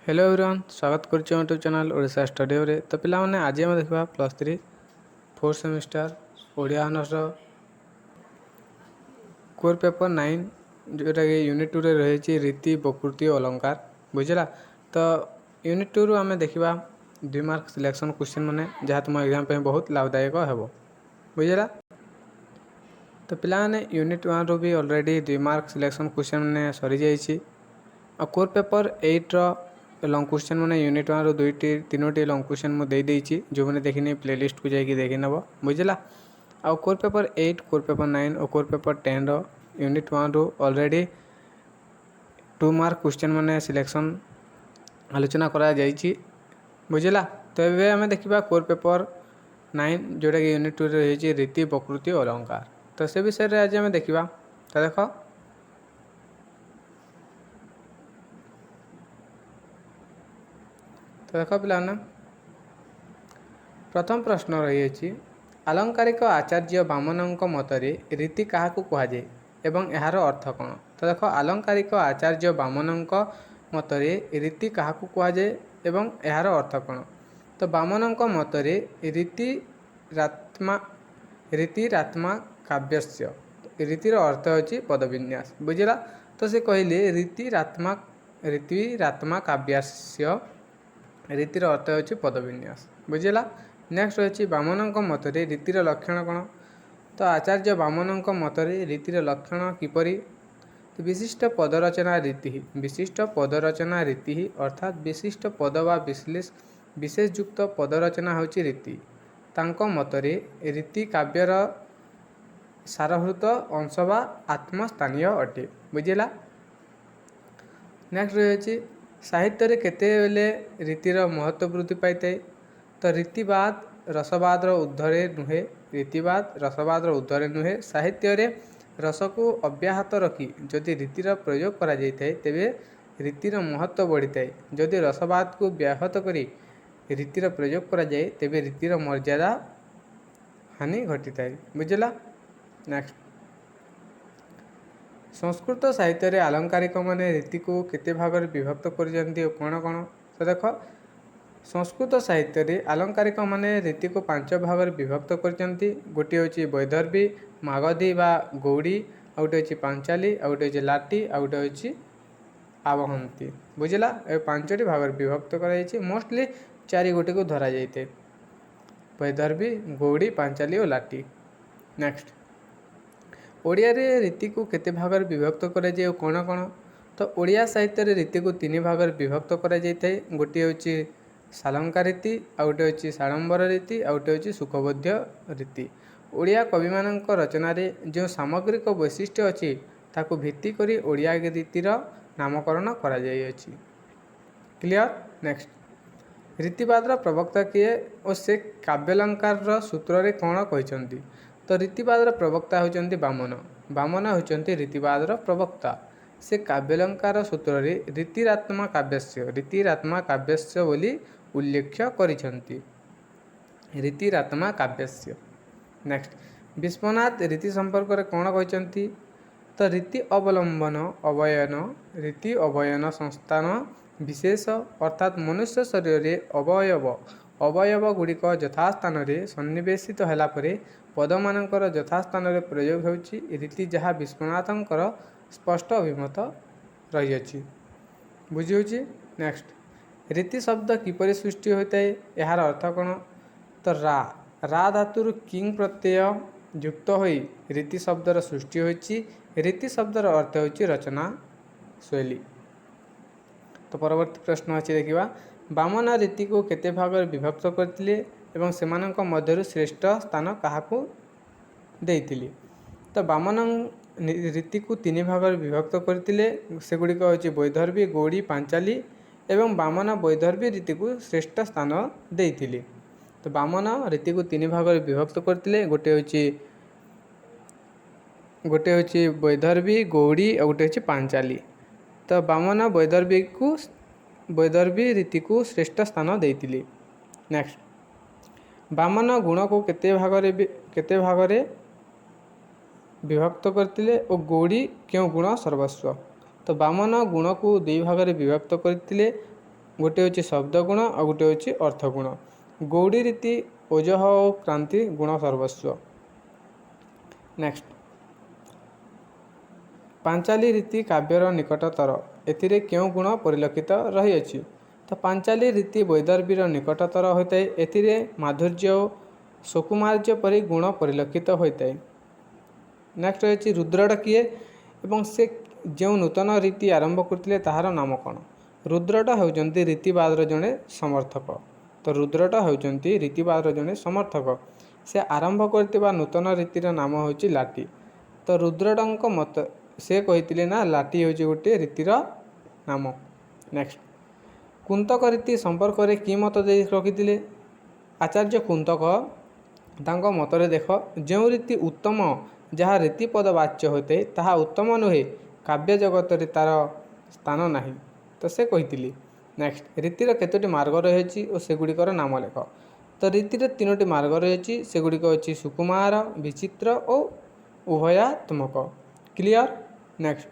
Hello everyone स्वागत करुच्चे YouTube channel Odisha studio रे। तो पिला माने आज हम देखा +3 4th semester Odia honours core paper 9 जोटा कि यूनिट 2 रे रही रीति प्रकृति अलंकार बुझला। तो यूनिट 2 रु आम देखा 2 मार्क सिलेक्शन क्वेश्चन माने जहाँ तुम एग्जाम पे बहुत लाभदायक हेबो बुझला। तो पिला माने यूनिट 1 रु भी ऑलरेडी 2 मार्क सिलेक्शन क्वेश्चन माने सरी जाइछि। और कोर पेपर 8 रो लॉन्ग क्वेश्चन मैंने यूनिट 1 रो 2-3 लॉन्ग क्वेश्चन मुझे देदेछि जो मैंने देखनी प्लेलिस्ट को जाकि देखी नब बुझला। आउ कोर पेपर 8 कोर पेपर 9 और कोर पेपर 10 रो यूनिट 1 रो ऑलरेडी 2 मार्क क्वेश्चन मैंने सिलेक्शन आलोचना करा जाइछि बुझला। तो ये आम देखा कोर पेपर 9 जोटा कि यूनिट 2 रही रीति प्रकृति अलंकार। तो से विषय में आज आम देखा। तो देख तो देख पाने प्रथम प्रश्न रही आलंकारिक आचार्य बामनों मतरे रीति क्या कहुए एवं यार अर्थ कौन। तो देख आलंकारिक आचार्य बामनों मतरे रीति क्या कहुए एवं यार अर्थ कौन। तो बामनों मतरे रीतिरात्मा काव्यस्य रीतिर अर्थ होची पदविन्यास बुझला। तो से कहले रीतिरात्मा काव्यस्य रीतिर अर्थ होची पदविन्यास बुझला। नेक्स्ट रही बामनों मतरे रीतिर लक्षण कौन। तो आचार्य बामनों मतरे रीतिर लक्षण किपरि। तो विशिष्ट पदरचना रीति अर्थात विशिष्ट पद वा विशेषयुक्त पदरचना होची रीति। तांको मतरे रीति काव्यर सारभूत अंश वा आत्मस्थानीय अटे बुझला। नेक्स्ट रही साहित्य केतेबेले रीतिर महत्व वृद्धि पाई। तो रीतिवाद रसवाद ऊर्ध्वे नुहे साहित्य रे रस को अव्याहत रखी जदि रीतिर प्रयोग करा जाइए तेबे रीतिर महत्व बढ़ी थाए। जदि रसवाद को व्याहत करी रीतिर प्रयोग करा जाए तेबे रीतिर मर्यादा हानि घटी थाए बुझला। नेक्स्ट संस्कृत साहित्य रे आलंकारिक माने रीति को केते भाग रे विभक्त कर कौन कौन। तो देख संस्कृत साहित्य रे आलंकारिक माने रीति को 5 भाग रे विभक्त कर गोटे होची वैदर्भी मागधी बा गौड़ी आ गोटे होची पांचाली आ गोटे होची लाटी आ गोटे होची आवहंती बुझला। ए 5टी भाग रे विभक्त कर मोस्टली 4 गोटे को धरा जाइए वैदर्भी गौड़ी पांचाली और लाटी। नेक्स्ट ओडिया रे रीति को केते भाग रे विभक्त करा जाय कौन कौन। तो ओडिया साहित्य रे रीति को 3 भाग रे विभक्त करा जाय गोटे होची सालंका रीति आ गोटे होची साड़ंबर रीति आ गोटे होची सुखबोध्य रीति। ओडिया कवि मानक रचना रे जो सामग्रिक वैशिष्ट्य अछि ताको भित्ति करी ओडिया रीतिर नामकरण करा जाय अछि क्लियर। नेक्स्ट रीतिवाद प्रवक्ता किए और से काव्यालंकार सूत्र रे कौन कहते। तो रीतिवाद प्रवक्ता होचंती बामन होचंती रीतिवाद प्रवक्ता। से काव्यालंकार सूत्र रे रीतिरात्मा काव्यस्य बोली उल्लेख करिसंती रीतिरात्मा काव्यस्य। नेक्स्ट विश्वनाथ रीति संपर्क रे कौन कहते। तो रीति अवलंबन रीति अवयन संस्थान विशेष अर्थात मनुष्य शरीर रे अवयव गुड़िक यथास्थान रे सन्निवेशित होला परे पद मानकर यथास्थान रे प्रयोग होची रीति जहाँ विश्वनाथंकर स्पष्ट अभिमत रही अछि बुझी होची। नेक्स्ट रीति शब्द किपरि सृष्टि होता है यार अर्थ कौन। तो रा धातुर किंग प्रत्यय युक्त होई रीति शब्दर सृष्टि होची। रीति शब्दर अर्थ होची रचना शैली। तो परवर्ती प्रश्न अच्छी देखा बामन रीति को केते भाग विभक्त करथिले एवं सेमानंक मध्यरु श्रेष्ठ स्थान काहाकू देइथिले। तो बामन रीति को 3 भाग विभक्त करथिले सेगुड़िक होची वैदर्भी गौड़ी पांचाली एवं बामन वैदर्भी रीति को श्रेष्ठ स्थान देइथिले। तो बामन रीति को 3 भाग विभक्त करथिले गोटे होची वैदर्भी गौड़ी और गोटे होची पांचाली। तो बामन वैदर्भी रीति को श्रेष्ठ स्थान देइथिले। नेक्स्ट बामन गुण को केते भाग रे विभक्त करथिले और गौड़ी क्यों गुण सर्वस्व। तो बामन गुण को 2 भाग रे विभक्त करथिले गोटे हूँ शब्द गुण और गोटे हूँ अर्थ गुण। गौड़ी रीति ओजह और क्रांति गुण सर्वस्व। नेक्स्ट पांचाली रीति काव्यर निकटतर एथिरे क्यों गुण परिलक्षित रही। तो पांचाली रीति वैदर्भीर निकटतर होता है। एथिरे माधुर्य और सुकुमार्य परी गुण परिलक्षित होता है। नेक्स्ट रही रुद्रट किए एवं से जो नूतन रीति आरंभ करते ताहार नाम कौन। रुद्रट होउचंती रीतिवादर जड़े समर्थक। तो रुद्रट होउचंती रीतिवादर जड़े समर्थक। से आरंभ करथिबा नूतन रीतिर नाम होची लाटी। तो रुद्रटंक मत से कही ना लाटी होची गोटे रीतिर नाम। नेक्स्ट कुंतक रीति संपर्क में कि मत दे रखी। आचार्य कुंतक तांक मतरे देख जो रीति उत्तम जहाँ रीतिपद वाच्य होते ताहा उत्तम नुहे काव्य जगत तार स्थान नहीं। तो से कही। नेक्स्ट रीतिर केतोटी मार्ग रही और सेगुड़िकर नाम लेख। तो रीतिर तीनोटी मार्ग रही सेगुड़िक अच्छी सुकुमार विचित्र और उभयात्मक। क्लियर। नेक्स्ट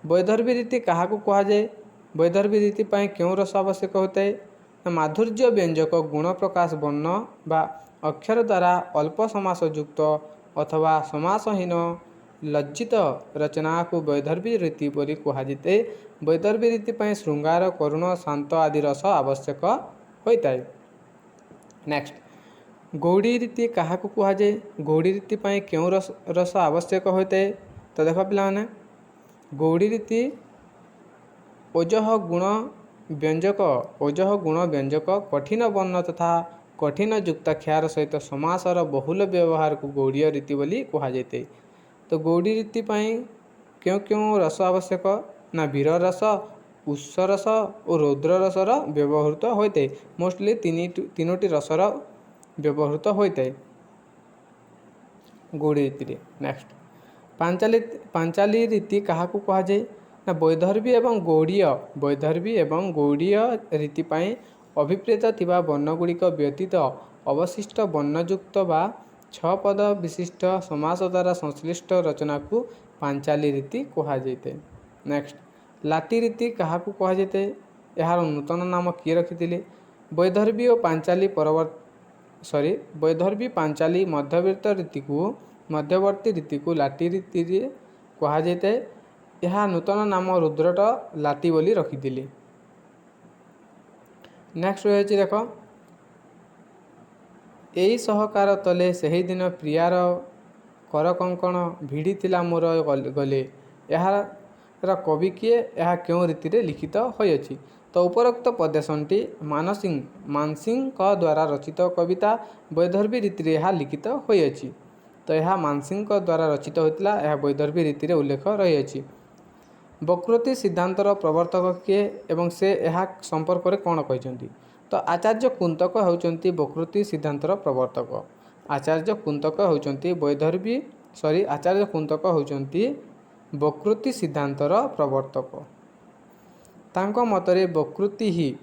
वैदर्भी रीति क्या कहुए। वैदर्भी रीति पर क्यों रस आवश्यक होता है। माधुर्य व्यंजक गुण प्रकाश वर्ण बा अक्षर द्वारा अल्प समास युक्त अथवा समासहीन लज्जित रचना को वैदर्भी रीति बोली कहुए। वैदर्भी रीति पर श्रृंगार करुण शांत आदि रस आवश्यक होता है। नेक्स्ट गौड़ी रीति क्या कहुए। गौड़ी रीति पर क्यों रस आवश्यक होता है। तो देख पे गौड़ी रीति ओजह गुण व्यंजक कठिन वर्ण तथा कठिन युक्ताक्षर सहित समासर बहुल व्यवहार को गौड़ीय रीति बोली कहुए। तो गौड़ी रीति क्यों क्यों रस आवश्यक ना वीर रस उच्च रस और रौद्र रसर व्यवहृत होता है। मोस्टली तीनोटी रसर व्यवहृत होता है गौड़ी रीति। नेक्स्ट पांचाली रीति क्या कहुए ना वैदर्भी एवं गौड़ीय रीति पर अभिप्रेत थिबा वर्णगुड़िक व्यतीत अवशिष्ट वर्णयुक्त बा 6 पद विशिष्ट समास द्वारा संश्लिष्ट रचना को पांचाली रीति कहुए। नेक्स्ट लाटी रीति क्या कहुए। यार नूतन नाम किए रखी। वैदर्भी और पांचाली वैदर्भी पांचाली मध्यवर्ती रीति को लाटी रीति कहुए। यह नूतन नाम रुद्रट लाटी बोली रखी। नेक्स्ट रही देख यही सहकार तले सही दिन प्रियार कर कंकण भिड़ी थिला मोर गले। यार कवि किए यह क्यों रीति लिखित होइछि। तो उपरोक्त पदेशनटी मानसिंह द्वारा रचित कविता वैदर्भी रीति यह लिखित होइछि। तो यह मानसिंह द्वारा रचित होता है। वैदर्भी रीति उल्लेख रही। वक्रति सिद्धांतर प्रवर्तक किए एवं से यह संपर्क में कौन कहते। तो आचार्य कुंतक होउचंती वक्रति सिद्धांतर प्रवर्तक। आचार्य कुंतक होउचंती आचार्य कुंतक होउचंती वक्रति सिद्धांतर प्रवर्तक। तांक मतरे वक्रति ही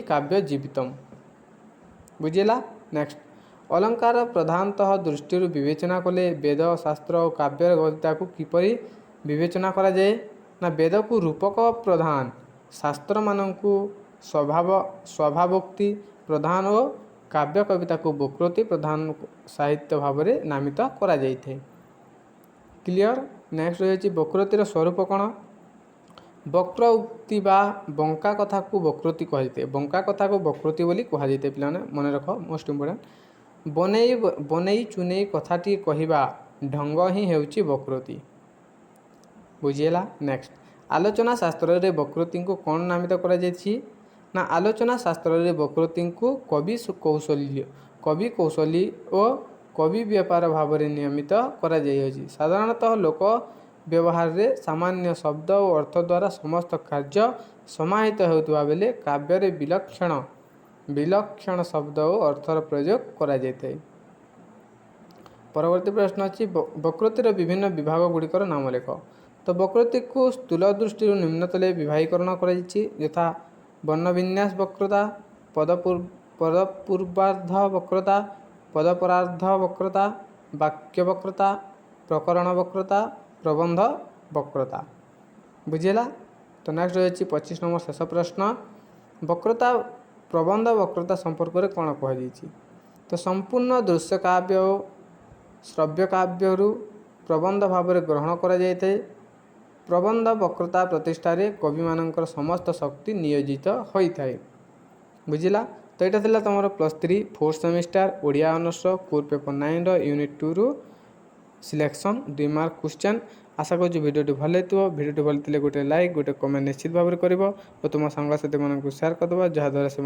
काव्य जीवितम। बुझेला। नेक्स्ट अलंकार प्रधानतः दृष्टि विवेचना कले वेद शास्त्र और काव्यर गतिता को किपरि विवेचना करा जाए ना वेद को रूपक प्रधान शास्त्र मानकु स्वभावोक्ति प्रधान और काव्य कविता को वक्रति प्रधान साहित्य भाव में नामित करा जाइथे। क्लियर। नेक्स्ट रही वक्रतिर स्वरूप कौन। वक्र उक्ति बा बंका कथा को वक्रति कहते। बंका कथा को वक्रति बोली कहुए। पे मन रख मोस्ट इम्पोर्टेंट। बनई चुनई कथाटी कहवा ढंग ही हेउची वक्रति। बुझेला। नेक्स्ट आलोचना शास्त्र रे वक्रति को कौन नामित करा जायछि ना आलोचना शास्त्र रे वक्रति को कवि कौशली और कवि व्यापार भाव में नियमित करा जायछि। साधारणतः लोक व्यवहार रे सामान्य शब्द और अर्थ द्वारा समस्त कार्य समाहित होता बेले काव्य रे विलक्षण शब्द और अर्थर प्रयोग करा जायते। परवर्ती प्रश्न अच्छी वक्रतिर विभिन्न विभाग गुड़िकर नाम लेख। तो वक्रति को स्थूल दृष्टि निम्नतले विभागीकरण यथा वर्णविन्यास वक्रता पदपूर्वार्ध वक्रता पदपरार्ध वक्रता वाक्य वक्रता प्रकरण वक्रता प्रबंध वक्रता। बुझेला। तो नेक्स्ट रही 25 नंबर शेष प्रश्न वक्रता प्रबंध वक्रता संपर्क में कौन कहुई। तो संपूर्ण दृश्य काव्य और श्रव्य काव्यरू प्रबंध भाव में ग्रहण करा जायते। प्रबंध वक्रता प्रतिष्ठार कवि मानकर समस्त शक्ति नियोजित होता है। बुझिला। तो यहाँ था तुम +3 4th semester Odia honours core paper 9 unit 2 रु सिलेक्शन 2 मार्क क्वेश्चन। आशा करूँ भिडियोटी भल लगे। भिडियोटी भल लगे गोटे लाइक गोटे कमेंट निश्चित भाव में कर तुम सांगसाथी मानक शेयर करदे जहाँद्वारा से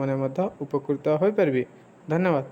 उपकृत हो पारे। धन्यवाद।